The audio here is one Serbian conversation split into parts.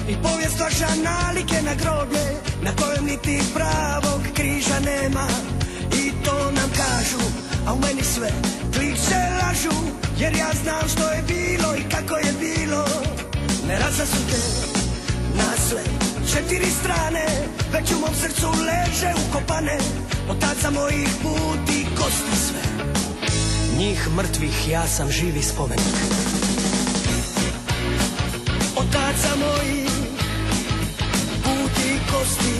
I povijest vaša nalike na groblje, na kojem niti pravog križa nema. I to nam kažu, a u meni sve kliče lažu, jer ja znam što je bilo i kako je bilo. Ne razasute na sve četiri strane, već u mom srcu leže ukopane od taca mojih puti kosti sve. Njih mrtvih ja sam živi spomenik. Od taca mojih puti kosti,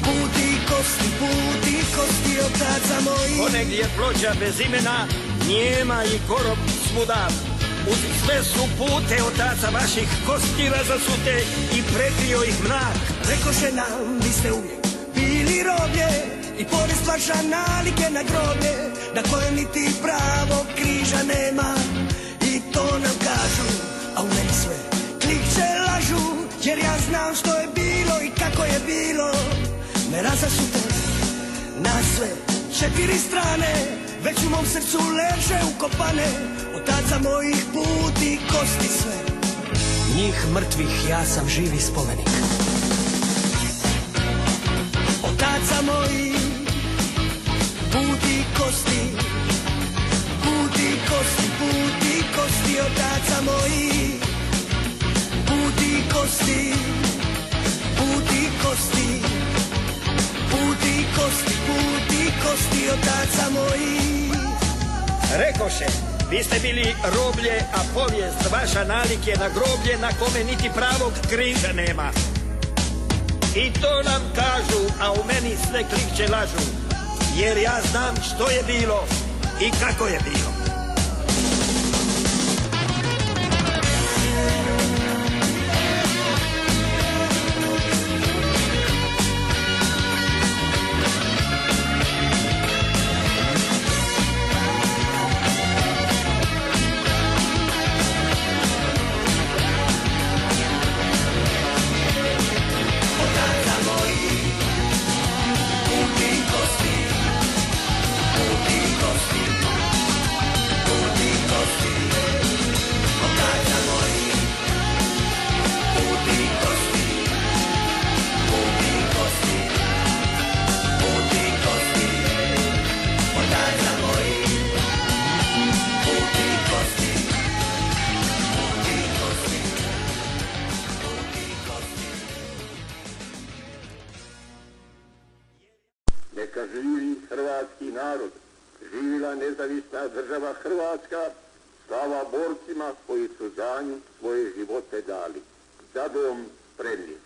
puti kosti, puti kosti od taca mojih. Ponegdje je ploča bez imena, njema i korob svuda. Uz sve su pute od taca vaših kosti razasute i prekrio ih mrak. Rekoše nam, vi ste uvijek bili roblje, i povijest vaša nalike na groblje, na kojem niti pravog križa nema. I to nam kažu, a u meni sve klikće lažu, jer ja znam što je bilo i kako je bilo. Ne razasute na sve četiri strane, već u mom srcu leže ukopane od taca mojih puti kosti sve. Njih mrtvih ja sam živi spomenik. Od taca mojih puti kosti, puti kosti, puti kosti od taca mojih. Puti kosti, puti kosti, puti kosti, puti kosti od taca mojih. Rekoše, vi ste bili roblje, a povijest vaša nalik je na groblje na kome niti pravog križa nema. I to nam kažu, a u meni sve klikće lažu, jer ja znam što je bilo i kako je bilo. Neka živi hrvatski narod, živila nezavisna država Hrvatska, slava borcima koji su za nju svoje živote dali. Za dom spremni.